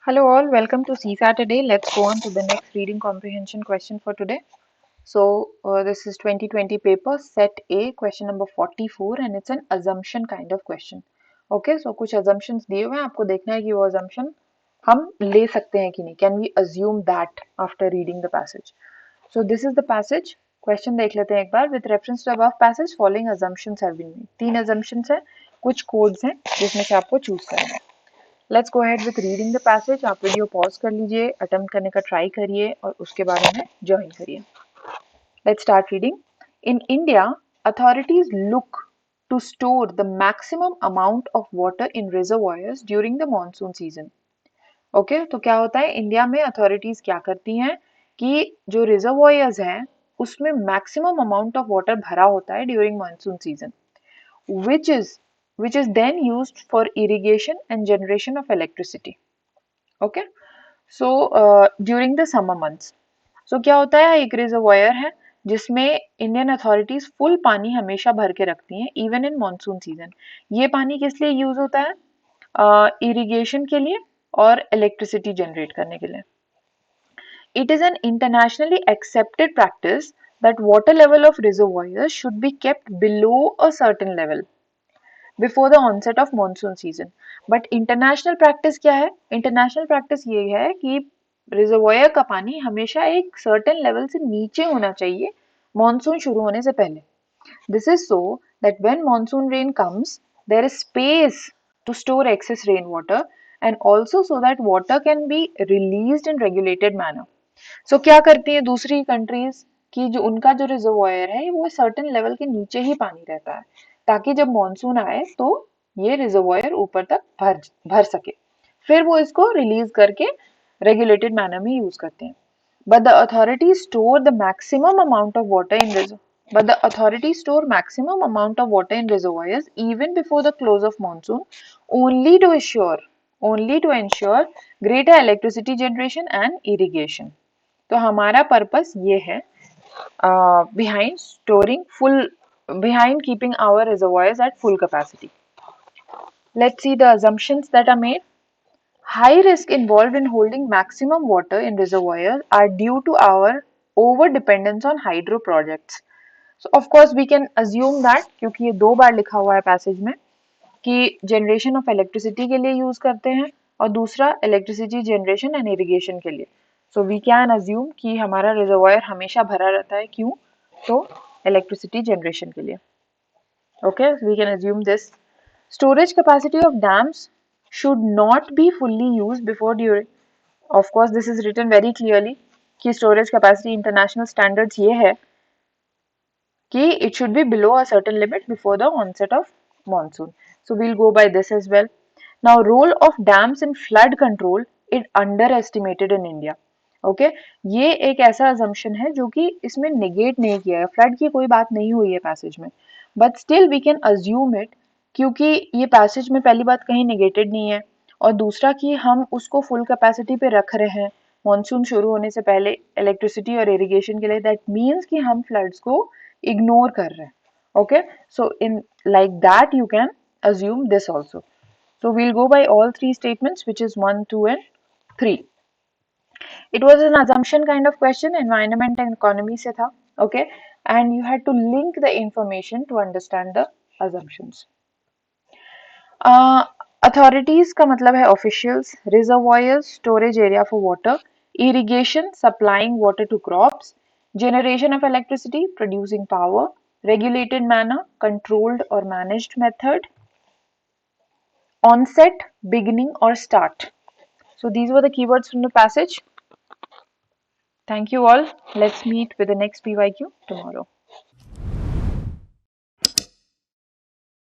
Hello all, welcome to C Saturday. Let's go on to the next reading comprehension question for today. This is 2020 paper set A, question number 44 and it's an assumption kind of question. Okay, so कुछ assumptions दिए हुए हैं, आपको देखना है कि वो assumption हम ले सकते हैं कि नहीं. Can we assume that after reading the passage? So this is the passage. Question देख लेते हैं एक बार. With reference to above passage, following assumptions have been made. 3 assumptions हैं, कुछ codes हैं जिसमें से आपको choose करना है. Let's go ahead with reading the passage. आप वीडियो पॉज कर लीजिए, अटेम्प्ट करने का ट्राई करिए और उसके बारे में ज्वाइन करिए. Let's start reading. In India, authorities look to store the maximum amount of water in reservoirs during the monsoon season. Okay, तो क्या होता है इंडिया में अथॉरिटीज क्या करती हैं कि जो रिजर्वॉयर्स हैं उसमें मैक्सिमम अमाउंट ऑफ वाटर भरा होता है during monsoon season, which is which is then used for irrigation and generation of electricity. Okay, so during the summer months, so क्या होता है, एक रिजर्वॉयर है जिसमें इंडियन अथॉरिटीज फुल पानी हमेशा भर के रखती हैं इवन इन मॉनसून सीजन. ये पानी किस लिए यूज होता है? इरिगेशन के लिए और इलेक्ट्रिसिटी जनरेट करने के लिए. It is an internationally accepted practice that water level of reservoirs should be kept below a certain level before the onset of monsoon season. But international practice क्या है? इंटरनेशनल प्रैक्टिस ये है कि reservoir का पानी हमेशा एक सर्टेन लेवल से नीचे होना चाहिए मॉनसून शुरू होने से पहले. This is so that when monsoon rain comes there is space to store excess rain water and also so that water can be released in regulated manner. So क्या करती है दूसरी कंट्रीज कि जो उनका जो रिजर्वॉयर है वो सर्टेन लेवल के नीचे ही पानी रहता है ताकि जब मॉनसून आए तो ये रिजर्वॉयर ऊपर तक भर सके, फिर वो इसको रिलीज करके रेगुलेटेड मैनर में यूज करते हैं. But the authority store the maximum amount of water in but the authorities store maximum amount of water in reservoirs even before the close of monsoon only to ensure greater electricity generation and irrigation. तो हमारा purpose ये है behind keeping our reservoirs at full capacity. Let's see the assumptions that are made. High risk involved in holding maximum water in reservoirs are due to our over dependence on hydro projects. So of course we can assume that क्योंकि ये 2 बार लिखा हुआ है passage में कि generation of electricity के लिए use करते हैं और दूसरा इलेक्ट्रिसिटी जनरेशन एंड इरिगेशन के लिए. सो वी कैन अज्यूम कि हमारा रिजर्वायर हमेशा भरा रहता है. क्यों? तो इलेक्ट्रिसिटी जनरेशन के लिए. Okay, we can assume this. Storage capacity of dams should not be fully use before during. Of course this is written very clearly कि स्टोरेज कैपेसिटी इंटरनेशनल स्टैंडर्ड्स ये है कि it should be below a certain limit before the onset of monsoon. So we'll go by this as well. Now, role of dams in flood control is underestimated in India. Okay, ये एक ऐसा assumption है जो कि इसमें negate नहीं किया है. फ्लड की कोई बात नहीं हुई है पैसेज में, but still we can assume it क्योंकि ये पैसेज में पहली बात कहीं नेगेटेड नहीं है और दूसरा कि हम उसको फुल कैपेसिटी पे रख रहे हैं मॉनसून शुरू होने से पहले इलेक्ट्रिसिटी और इरिगेशन के लिए. दैट मीन्स कि हम फ्लड्स को इग्नोर कर रहे हैं. Okay, so in like that you can assume this also. So we'll go by all 3 statements, which is 1, 2 and 3. It was an assumption kind of question, environment and economy se tha. Okay, and you had to link the information to understand the assumptions. Authorities का मतलब है officials, reservoirs storage area for water, irrigation supplying water to crops, generation of electricity producing power, regulated manner controlled or managed method, onset, beginning or start. So these were the keywords from the passage. Thank you all. Let's meet with the next PYQ tomorrow.